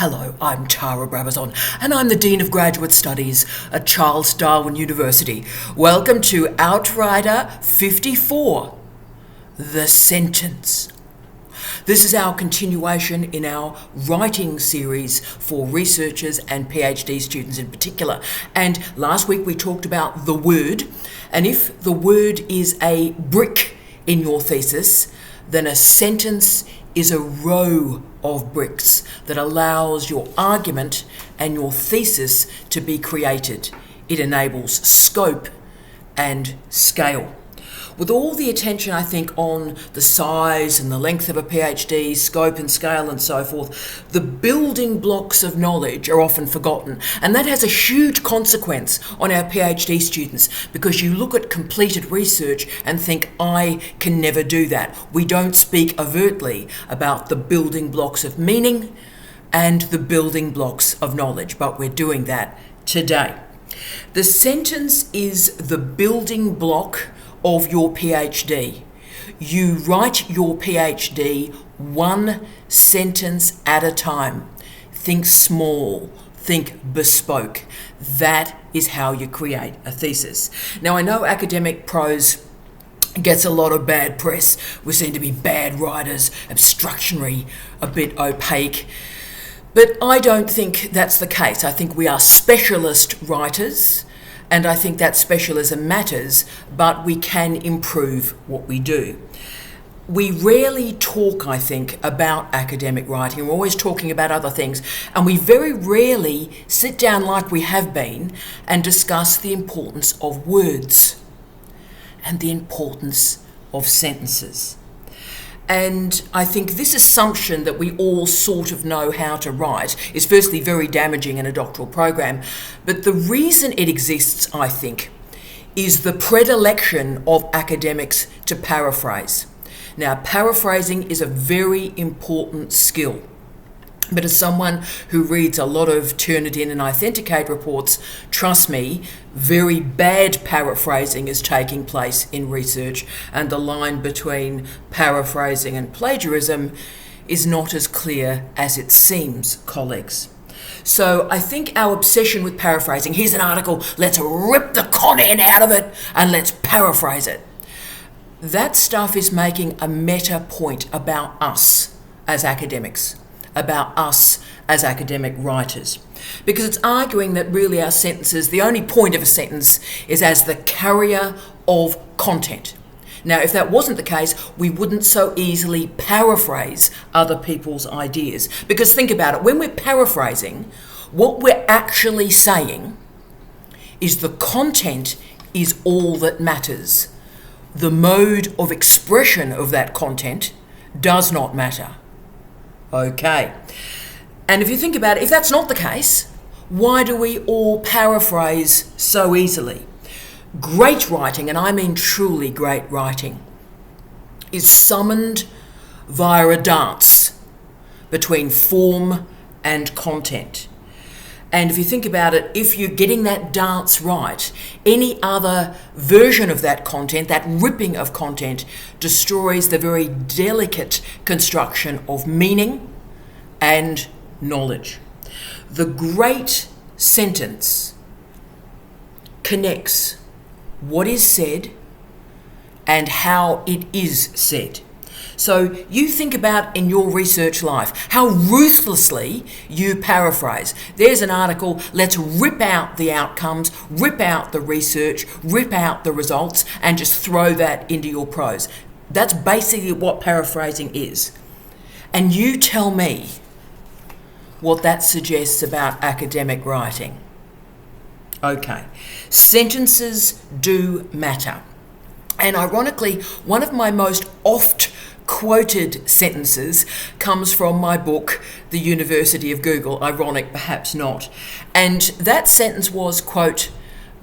Hello, I'm Tara Brabazon, and I'm the Dean of Graduate Studies at Charles Darwin University. Welcome to Outrider 54, The Sentence. This is our continuation in our writing series for researchers and PhD students in particular. And last week we talked about the word, and if the word is a brick in your thesis, then a sentence is a row of bricks that allows your argument and your thesis to be created. It enables scope and scale. With all the attention, I think, on the size and the length of a PhD, scope and scale and so forth, the building blocks of knowledge are often forgotten. And that has a huge consequence on our PhD students because you look at completed research and think, I can never do that. We don't speak overtly about the building blocks of meaning and the building blocks of knowledge, but we're doing that today. The sentence is the building block of your PhD. You write your PhD one sentence at a time. Think small, think bespoke. That is how you create a thesis. Now, I know academic prose gets a lot of bad press. We seem to be bad writers, obstructionary, a bit opaque. But I don't think that's the case. I think we are specialist writers, and I think that specialism matters, but we can improve what we do. We rarely talk, I think, about academic writing. We're always talking about other things, and we very rarely sit down like we have been and discuss the importance of words and the importance of sentences. And I think this assumption that we all sort of know how to write is firstly very damaging in a doctoral program. But the reason it exists, I think, is the predilection of academics to paraphrase. Now, paraphrasing is a very important skill. But as someone who reads a lot of Turnitin and Authenticate reports, trust me, very bad paraphrasing is taking place in research, and the line between paraphrasing and plagiarism is not as clear as it seems, colleagues. So I think our obsession with paraphrasing, here's an article, let's rip the content out of it and let's paraphrase it. That stuff is making a meta point about us as academics, about us as academic writers, because it's arguing that really our sentences, the only point of a sentence is as the carrier of content. Now, if that wasn't the case, we wouldn't so easily paraphrase other people's ideas, because think about it, when we're paraphrasing, what we're actually saying is the content is all that matters. The mode of expression of that content does not matter. Okay. And if you think about it, if that's not the case, why do we all paraphrase so easily? Great writing, and I mean truly great writing, is summoned via a dance between form and content. And if you think about it, if you're getting that dance right, any other version of that content, that ripping of content, destroys the very delicate construction of meaning and knowledge. The great sentence connects what is said and how it is said. So you think about in your research life how ruthlessly you paraphrase. There's an article, let's rip out the outcomes, rip out the research, rip out the results, and just throw that into your prose. That's basically what paraphrasing is. And you tell me what that suggests about academic writing. Okay, sentences do matter. And ironically, one of my most oft quoted sentences comes from my book, The University of Google. Ironic, perhaps not. And that sentence was, quote,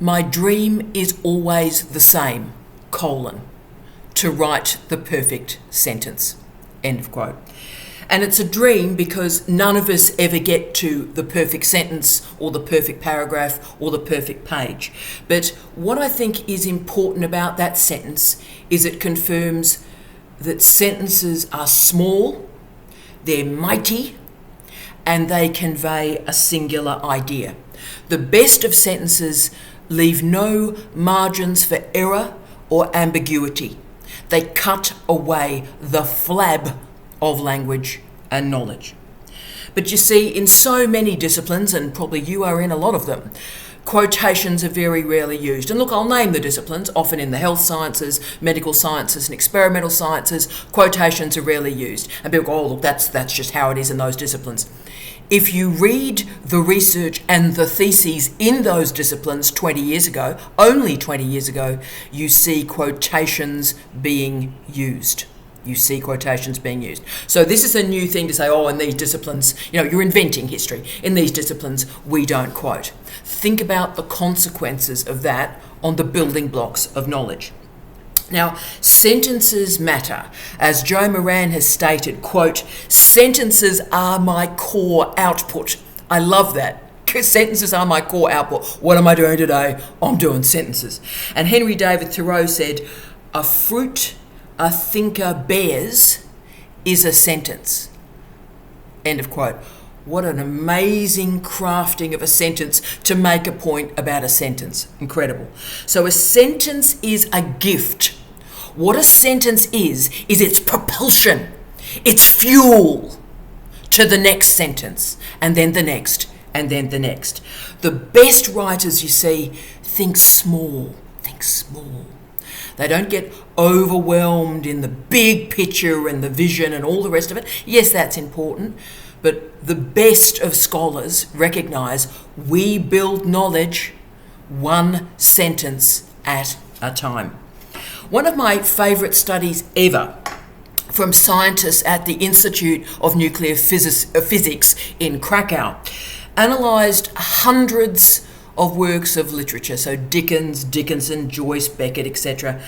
"My dream is always the same, to write the perfect sentence," end of quote. And it's a dream because none of us ever get to the perfect sentence or the perfect paragraph or the perfect page. But what I think is important about that sentence is it confirms that sentences are small, they're mighty, and they convey a singular idea. The best of sentences leave no margins for error or ambiguity. They cut away the flab of language and knowledge. But you see, in so many disciplines, and probably you are in a lot of them, quotations are very rarely used. And look, I'll name the disciplines. Often in the health sciences, medical sciences and experimental sciences, quotations are rarely used. And people go, oh, look, that's just how it is in those disciplines. If you read the research and the theses in those disciplines 20 years ago, only 20 years ago, you see quotations being used. So this is a new thing to say, oh, in these disciplines, you're inventing history. In these disciplines, we don't quote. Think about the consequences of that on the building blocks of knowledge. Now, sentences matter. As Joe Moran has stated, quote, sentences are my core output. I love that. Sentences are my core output. What am I doing today? I'm doing sentences. And Henry David Thoreau said, a fruit a thinker bears is a sentence. End of quote. What an amazing crafting of a sentence to make a point about a sentence. Incredible. So a sentence is a gift. What a sentence is its propulsion, its fuel to the next sentence, and then the next, and then the next. The best writers, you see, think small. They don't get overwhelmed in the big picture and the vision and all the rest of it. Yes, that's important, but the best of scholars recognise we build knowledge one sentence at a time. One of my favourite studies ever from scientists at the Institute of Nuclear Physics in Krakow analysed hundreds of works of literature, so Dickens, Dickinson, Joyce, Beckett, etc.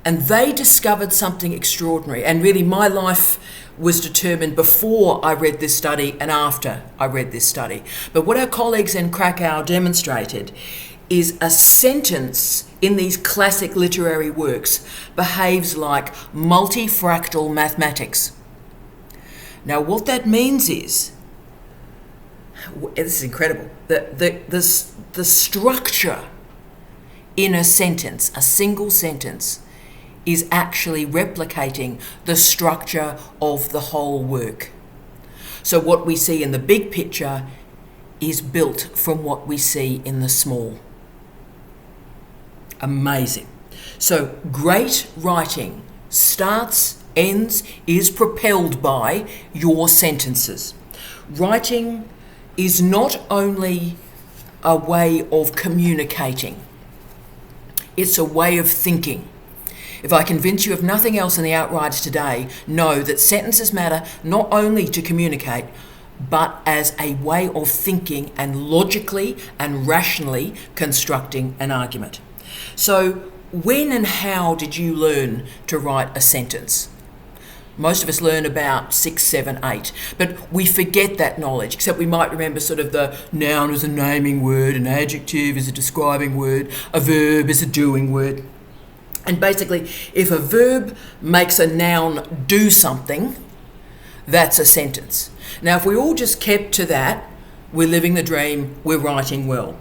And they discovered something extraordinary. And really my life was determined before I read this study and after I read this study. But what our colleagues in Krakow demonstrated is a sentence in these classic literary works behaves like multifractal mathematics. Now what that means is, this is incredible, the structure in a sentence, a single sentence, is actually replicating the structure of the whole work. So what we see in the big picture is built from what we see in the small. Amazing. So great writing starts, ends, is propelled by your sentences. Writing is not only a way of communicating, it's a way of thinking. If I convince you of nothing else in the Outriders today, know that sentences matter not only to communicate, but as a way of thinking and logically and rationally constructing an argument. So when and how did you learn to write a sentence? Most of us learn about 6, 7, 8, but we forget that knowledge, except we might remember sort of the noun as a naming word, an adjective is a describing word, a verb is a doing word. And basically, if a verb makes a noun do something, that's a sentence. Now, if we all just kept to that, we're living the dream, we're writing well.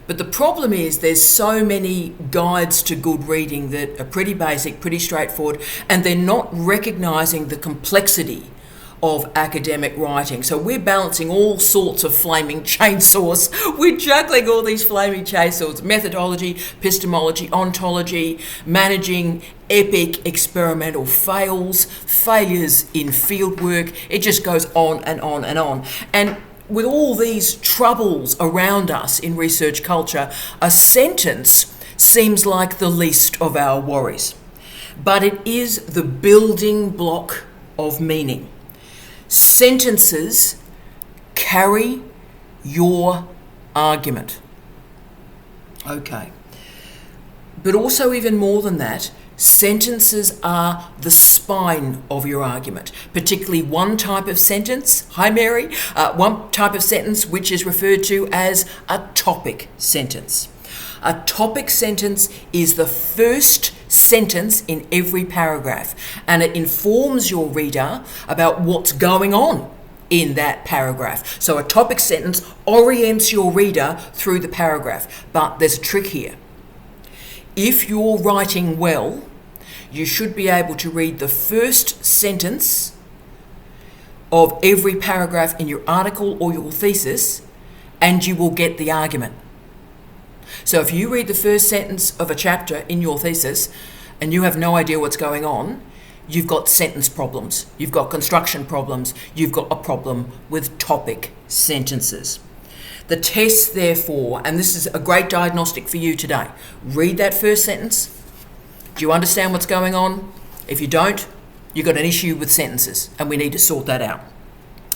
But the problem is there's so many guides to good reading that are pretty basic, pretty straightforward, and they're not recognising the complexity of academic writing. So we're balancing all sorts of flaming chainsaws. We're juggling all these flaming chainsaws: methodology, epistemology, ontology, managing epic experimental failures in fieldwork. It just goes on and on and on. And with all these troubles around us in research culture, a sentence seems like the least of our worries. But it is the building block of meaning. Sentences carry your argument. Okay. But also even more than that, sentences are the spine of your argument, particularly one type of sentence, hi Mary, one type of sentence which is referred to as a topic sentence. A topic sentence is the first sentence in every paragraph, and it informs your reader about what's going on in that paragraph. So a topic sentence orients your reader through the paragraph. But there's a trick here. If you're writing well, you should be able to read the first sentence of every paragraph in your article or your thesis, and you will get the argument. So if you read the first sentence of a chapter in your thesis and you have no idea what's going on, you've got sentence problems, you've got construction problems, you've got a problem with topic sentences. The test, therefore, and this is a great diagnostic for you today, read that first sentence. Do you understand what's going on? If you don't, you've got an issue with sentences, and we need to sort that out.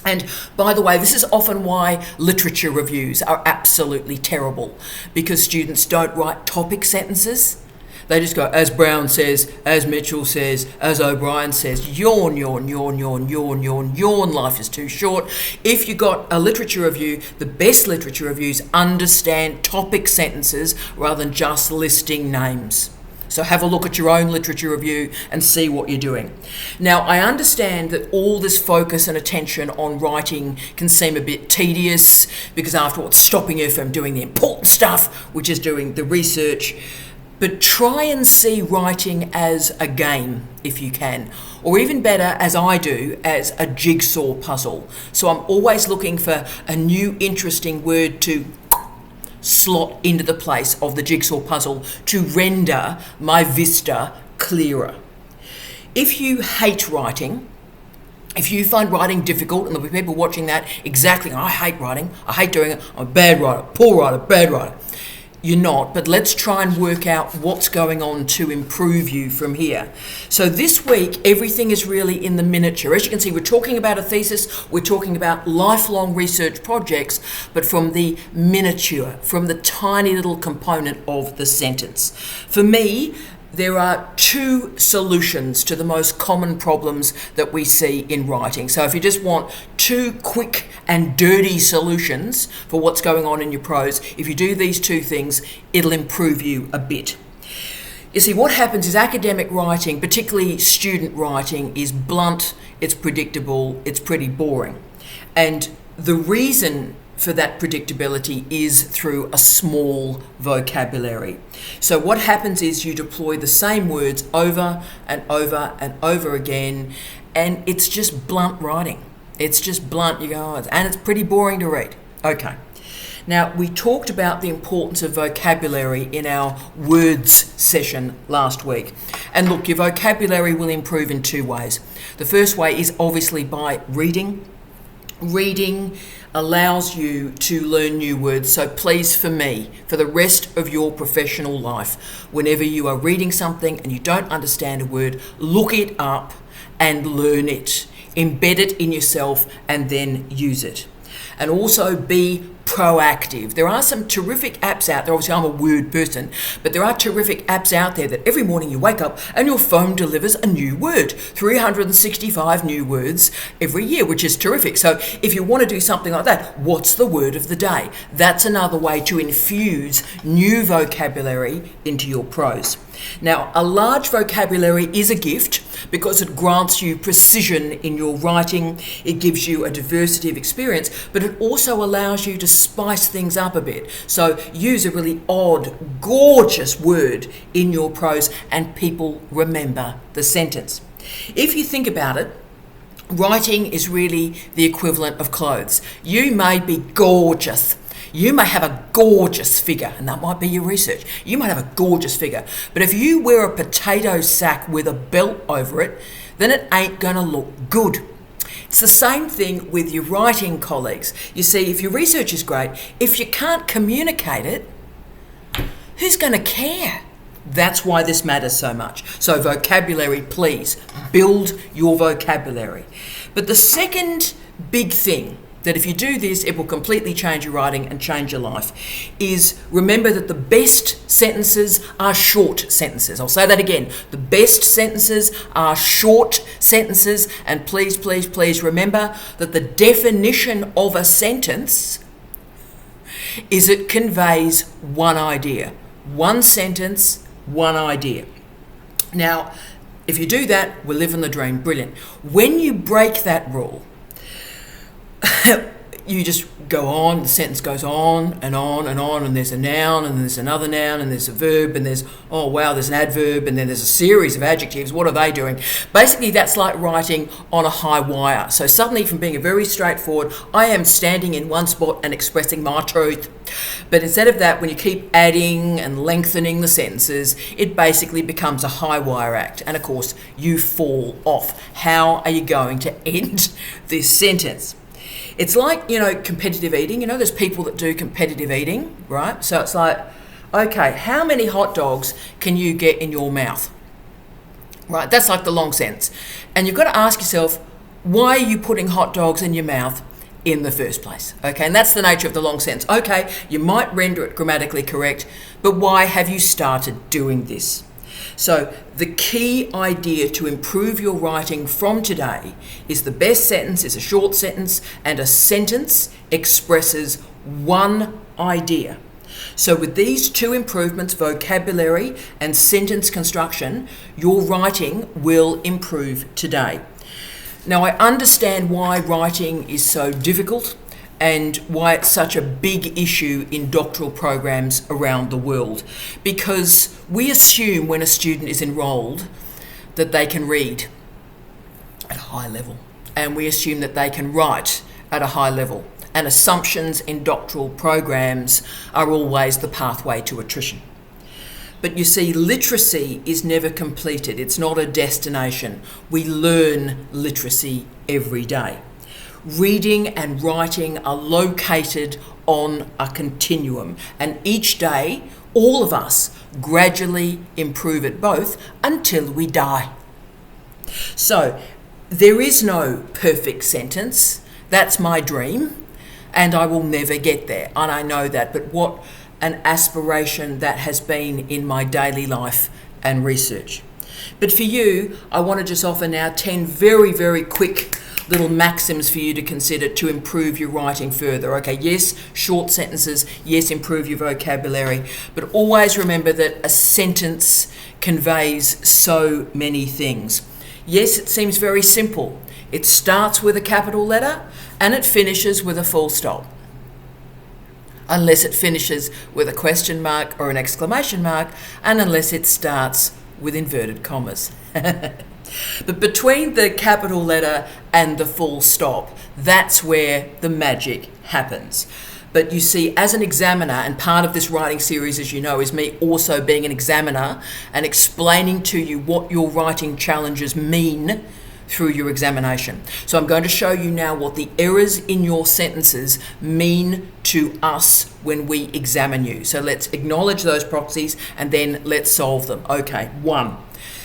And by the way, this is often why literature reviews are absolutely terrible, because students don't write topic sentences. They just go, as Brown says, as Mitchell says, as O'Brien says, yawn, yawn, yawn, yawn, yawn, yawn, yawn, life is too short. If you got a literature review, the best literature reviews understand topic sentences rather than just listing names. So have a look at your own literature review and see what you're doing. Now, I understand that all this focus and attention on writing can seem a bit tedious, because after all, it's stopping you from doing the important stuff, which is doing the research. But try and see writing as a game, if you can, or even better, as I do, as a jigsaw puzzle. So I'm always looking for a new interesting word to slot into the place of the jigsaw puzzle to render my vista clearer. If you hate writing, if you find writing difficult, and there'll be people watching that exactly, I hate writing, I hate doing it, I'm a bad writer, poor writer, bad writer. You're not, but let's try and work out what's going on to improve you from here. So this week, everything is really in the miniature. As you can see, we're talking about a thesis, we're talking about lifelong research projects, but from the miniature, from the tiny little component of the sentence. For me, there are two solutions to the most common problems that we see in writing. So if you just want two quick and dirty solutions for what's going on in your prose, if you do these two things, it'll improve you a bit. You see, what happens is academic writing, particularly student writing, is blunt, it's predictable, it's pretty boring. And the reason for that predictability is through a small vocabulary. So what happens is you deploy the same words over and over and over again, and it's just blunt writing. It's just blunt, you go, oh, and it's pretty boring to read. Okay. Now, we talked about the importance of vocabulary in our words session last week. And look, your vocabulary will improve in two ways. The first way is obviously by reading. Reading allows you to learn new words. So please, for me, for the rest of your professional life, whenever you are reading something and you don't understand a word, look it up and learn it. Embed it in yourself and then use it. And also be proactive. There are some terrific apps out there. Obviously, I'm a word person, but there are terrific apps out there that every morning you wake up and your phone delivers a new word. 365 new words every year, which is terrific. So if you want to do something like that, what's the word of the day? That's another way to infuse new vocabulary into your prose. Now, a large vocabulary is a gift because it grants you precision in your writing, it gives you a diversity of experience, but it also allows you to spice things up a bit. So use a really odd, gorgeous word in your prose and people remember the sentence. If you think about it, writing is really the equivalent of clothes. You may be gorgeous. You may have a gorgeous figure, and that might be your research. You might have a gorgeous figure, but if you wear a potato sack with a belt over it, then it ain't going to look good. It's the same thing with your writing colleagues. You see, if your research is great, if you can't communicate it, who's going to care? That's why this matters so much. So vocabulary, please, build your vocabulary. But the second big thing that if you do this, it will completely change your writing and change your life, is remember that the best sentences are short sentences. I'll say that again. The best sentences are short sentences, and please, please, please remember that the definition of a sentence is it conveys one idea. One sentence, one idea. Now, if you do that, we're living the dream. Brilliant. When you break that rule, you just go on, the sentence goes on and on and on, and there's a noun, and there's another noun, and there's a verb, and there's, oh wow, there's an adverb, and then there's a series of adjectives. What are they doing? Basically, that's like writing on a high wire. So suddenly, from being a very straightforward, I am standing in one spot and expressing my truth. But instead of that, when you keep adding and lengthening the sentences, it basically becomes a high wire act. And of course, you fall off. How are you going to end this sentence? It's like, competitive eating. There's people that do competitive eating, right? So it's like, okay, how many hot dogs can you get in your mouth? Right, that's like the long sentence. And you've got to ask yourself, why are you putting hot dogs in your mouth in the first place? Okay, and that's the nature of the long sentence. Okay, you might render it grammatically correct, but why have you started doing this? So the key idea to improve your writing from today is the best sentence is a short sentence, and a sentence expresses one idea. So with these two improvements, vocabulary and sentence construction, your writing will improve today. Now, I understand why writing is so difficult and why it's such a big issue in doctoral programs around the world, because we assume when a student is enrolled that they can read at a high level, and we assume that they can write at a high level, and assumptions in doctoral programs are always the pathway to attrition. But you see, literacy is never completed. It's not a destination. We learn literacy every day. Reading and writing are located on a continuum, and each day, all of us gradually improve at both until we die. So, there is no perfect sentence. That's my dream, and I will never get there, and I know that, but what an aspiration that has been in my daily life and research. But for you, I want to just offer now 10 very, very quick little maxims for you to consider to improve your writing further. Okay, yes, short sentences, yes, improve your vocabulary, but always remember that a sentence conveys so many things. Yes, it seems very simple. It starts with a capital letter and it finishes with a full stop. Unless it finishes with a question mark or an exclamation mark, and unless it starts with inverted commas. But between the capital letter and the full stop, that's where the magic happens. But you see, as an examiner, and part of this writing series, as you know, is me also being an examiner and explaining to you what your writing challenges mean through your examination. So I'm going to show you now what the errors in your sentences mean to us when we examine you. So let's acknowledge those proxies and then let's solve them. Okay, 1.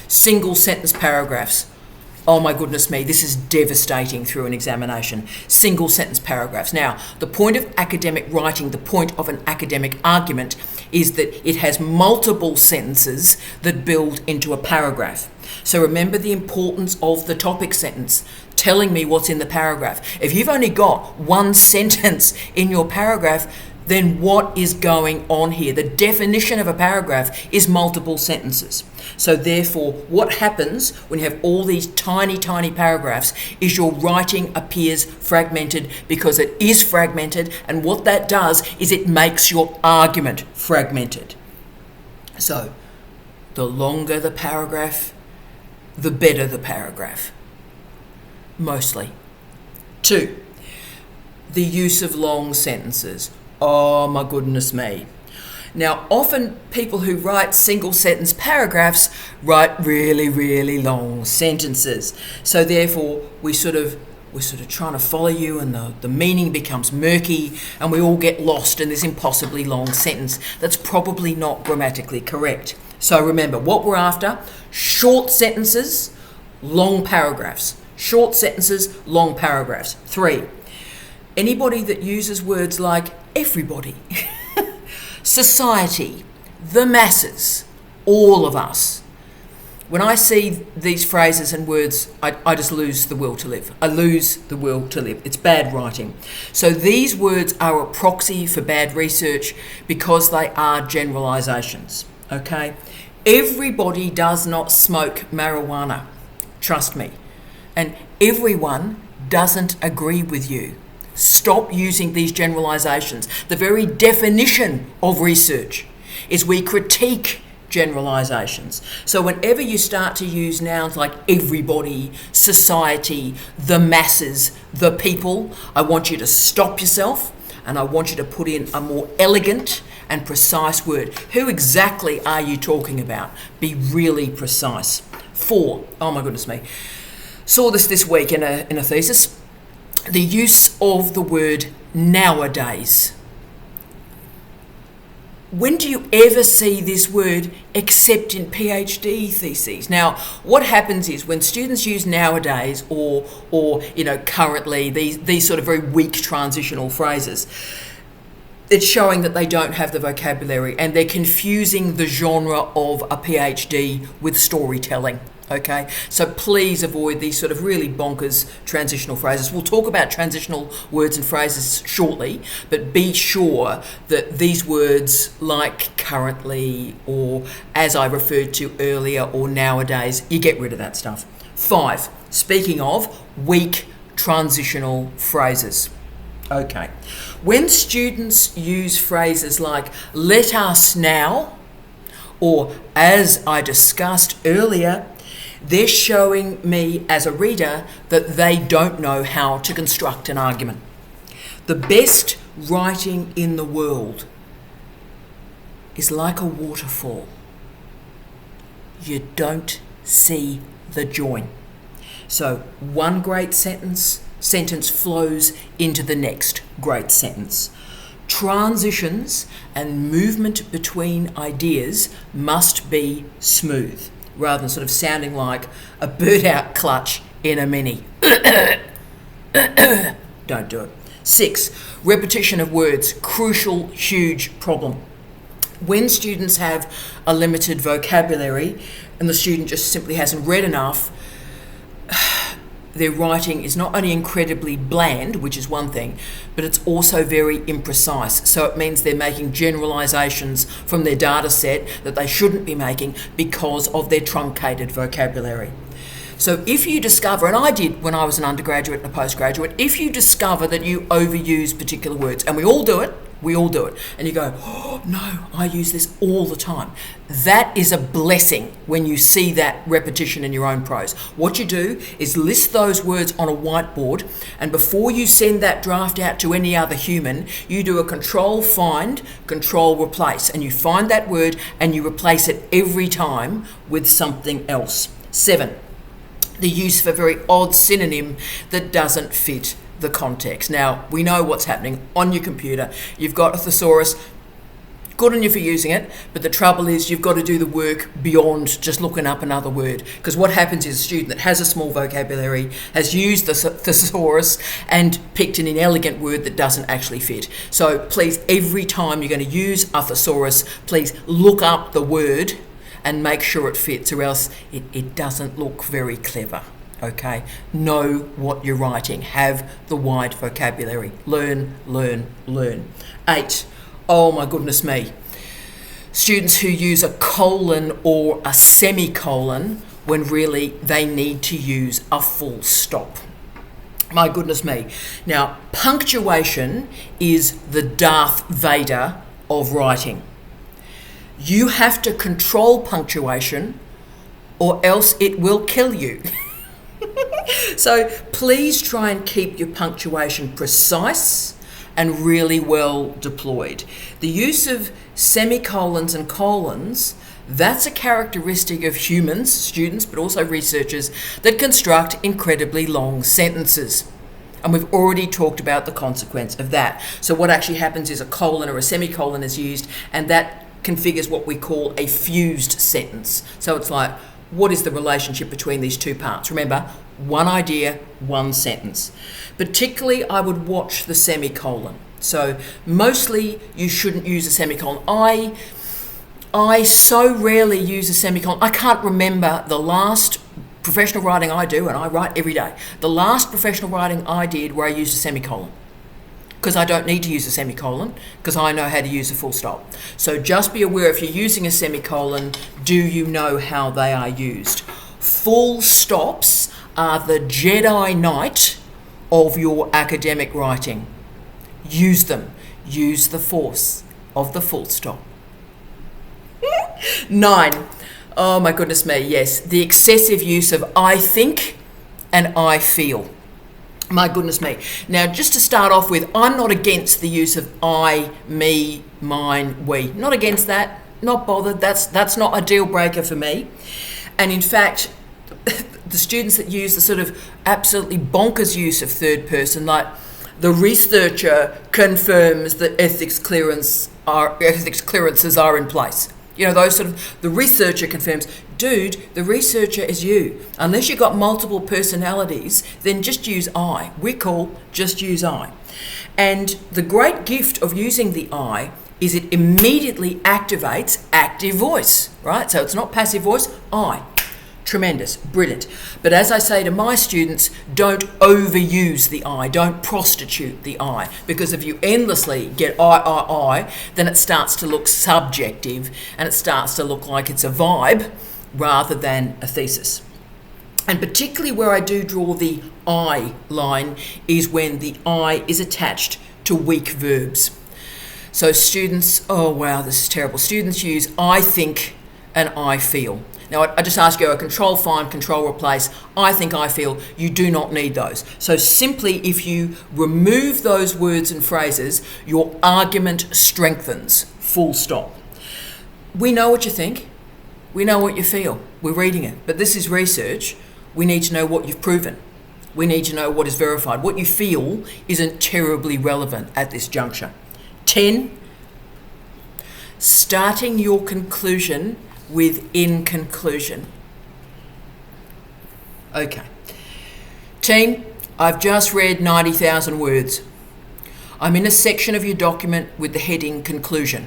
Single sentence paragraphs. Oh my goodness me, this is devastating through an examination. Single sentence paragraphs. Now, the point of academic writing, the point of an academic argument, is that it has multiple sentences that build into a paragraph. So remember the importance of the topic sentence, telling me what's in the paragraph. If you've only got one sentence in your paragraph, then what is going on here? The definition of a paragraph is multiple sentences. So therefore, what happens when you have all these tiny, tiny paragraphs is your writing appears fragmented, because it is fragmented, and what that does is it makes your argument fragmented. So the longer the paragraph, the better the paragraph. Mostly. 2, the use of long sentences. Oh my goodness me. Now, often people who write single sentence paragraphs write really, really long sentences. So therefore, we're sort of trying to follow you, and the meaning becomes murky, and we all get lost in this impossibly long sentence that's probably not grammatically correct. So remember, what we're after: short sentences, long paragraphs. Short sentences, long paragraphs. 3, anybody that uses words like everybody, society, the masses, all of us. When I see these phrases and words, I just lose the will to live. I lose the will to live. It's bad writing. So these words are a proxy for bad research because they are generalizations, okay? Everybody does not smoke marijuana, trust me. And everyone doesn't agree with you. stop using these generalizations. The very definition of research is we critique generalizations. So whenever you start to use nouns like everybody, society, the masses, the people, I want you to stop yourself and I want you to put in a more elegant and precise word. Who exactly are you talking about? Be really precise. 4, oh my goodness me, saw this week in a thesis, the use of the word nowadays. When do you ever see this word except in PhD theses? Now, what happens is when students use nowadays or currently, these sort of very weak transitional phrases, it's showing that they don't have the vocabulary and they're confusing the genre of a PhD with storytelling. Okay, so please avoid these sort of really bonkers transitional phrases. We'll talk about transitional words and phrases shortly, but be sure that these words like currently or as I referred to earlier or nowadays, you get rid of that stuff. 5, speaking of weak transitional phrases. Okay, when students use phrases like let us now or as I discussed earlier, they're showing me as a reader that they don't know how to construct an argument. The best writing in the world is like a waterfall. You don't see the join. So one great sentence flows into the next great sentence. Transitions and movement between ideas must be smooth, rather than sort of sounding like a burnt-out clutch in a Mini. Don't do it. 6, repetition of words, crucial, huge problem. When students have a limited vocabulary and the student just simply hasn't read enough, their writing is not only incredibly bland, which is one thing, but it's also very imprecise. So it means they're making generalizations from their data set that they shouldn't be making because of their truncated vocabulary. So if you discover, and I did when I was an undergraduate and a postgraduate, if you discover that you overuse particular words, and we all do it, and you go, oh no, I use this all the time. That is a blessing when you see that repetition in your own prose. What you do is list those words on a whiteboard, and before you send that draft out to any other human, you do a control find, control replace, and you find that word and you replace it every time with something else. 7, the use of a very odd synonym that doesn't fit the context. Now, we know what's happening on your computer. You've got a thesaurus, good on you for using it, but the trouble is you've got to do the work beyond just looking up another word, because what happens is a student that has a small vocabulary has used the thesaurus and picked an inelegant word that doesn't actually fit. So please, every time you're going to use a thesaurus, please look up the word and make sure it fits, or else it doesn't look very clever. Okay, know what you're writing. Have the wide vocabulary. Learn. 8, oh my goodness me. Students who use a colon or a semicolon when really they need to use a full stop. My goodness me. Now, punctuation is the Darth Vader of writing. You have to control punctuation or else it will kill you. So please try and keep your punctuation precise and really well deployed. The use of semicolons and colons, that's a characteristic of humans, students, but also researchers that construct incredibly long sentences. And we've already talked about the consequence of that. So what actually happens is a colon or a semicolon is used, and that configures what we call a fused sentence. So it's like, what is the relationship between these two parts? Remember, one idea, one sentence. Particularly, I would watch the semicolon. So mostly you shouldn't use a semicolon. I so rarely use a semicolon. I can't remember the last professional writing I do, and I write every day. The last professional writing I did where I used a semicolon, because I don't need to use a semicolon because I know how to use a full stop. So just be aware, if you're using a semicolon, do you know how they are used? Full stops are the Jedi Knight of your academic writing. Use them. Use the force of the full stop. 9. Oh my goodness me, yes. The excessive use of I think and I feel. My goodness me. Now, just to start off with, I'm not against the use of I, me, mine, we. Not against that. Not bothered. That's not a deal breaker for me. And in fact, the students that use the sort of absolutely bonkers use of third person, like the researcher confirms that ethics clearances are in place. You know, those sort of, the researcher confirms. Dude, the researcher is you. Unless you've got multiple personalities, then just use I. We're cool, just use I. And the great gift of using the I is it immediately activates active voice, right? So it's not passive voice, I. Tremendous, brilliant. But as I say to my students, don't overuse the I, don't prostitute the I, because if you endlessly get I, then it starts to look subjective and it starts to look like it's a vibe rather than a thesis. And particularly where I do draw the I line is when the I is attached to weak verbs. So students, oh wow, this is terrible. Students use I think and I feel. Now, I just ask you a control find, control replace, I think, I feel. You do not need those. So simply, if you remove those words and phrases, your argument strengthens, full stop. We know what you think. We know what you feel. We're reading it. But this is research. We need to know what you've proven. We need to know what is verified. What you feel isn't terribly relevant at this juncture. 10, starting your conclusion with in conclusion. Okay. Team, I've just read 90,000 words. I'm in a section of your document with the heading conclusion.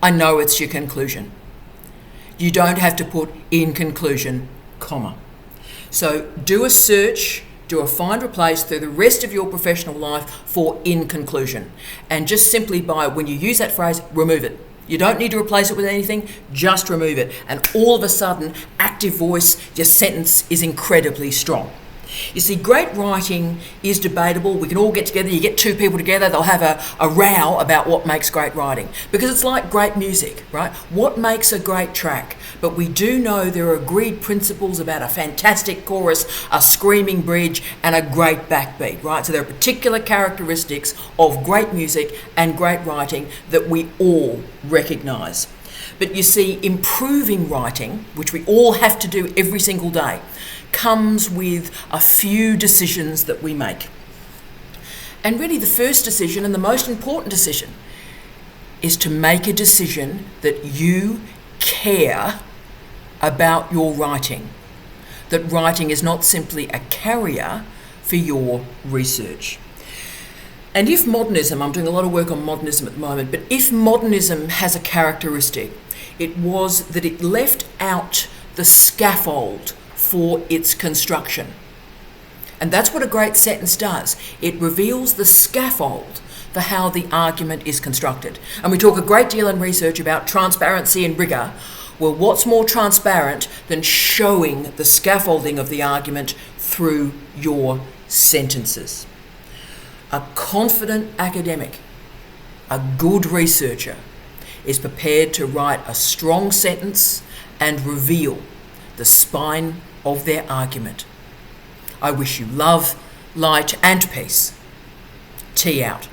I know it's your conclusion. You don't have to put in conclusion, comma. So do a search, do a find replace through the rest of your professional life for in conclusion. And just simply by, when you use that phrase, remove it. You don't need to replace it with anything, just remove it. And all of a sudden, active voice, your sentence is incredibly strong. You see, great writing is debatable. We can all get together. You get two people together, they'll have a row about what makes great writing. Because it's like great music, right? What makes a great track? But we do know there are agreed principles about a fantastic chorus, a screaming bridge, and a great backbeat, right? So there are particular characteristics of great music and great writing that we all recognise. But you see, improving writing, which we all have to do every single day, comes with a few decisions that we make. And really the first decision and the most important decision is to make a decision that you care about your writing. That writing is not simply a carrier for your research. And if modernism, I'm doing a lot of work on modernism at the moment, but if modernism has a characteristic, it was that it left out the scaffold for its construction. And that's what a great sentence does. It reveals the scaffold for how the argument is constructed. And we talk a great deal in research about transparency and rigour. Well, what's more transparent than showing the scaffolding of the argument through your sentences? A confident academic, a good researcher, is prepared to write a strong sentence and reveal the spine of their argument. I wish you love, light and peace. Tea out.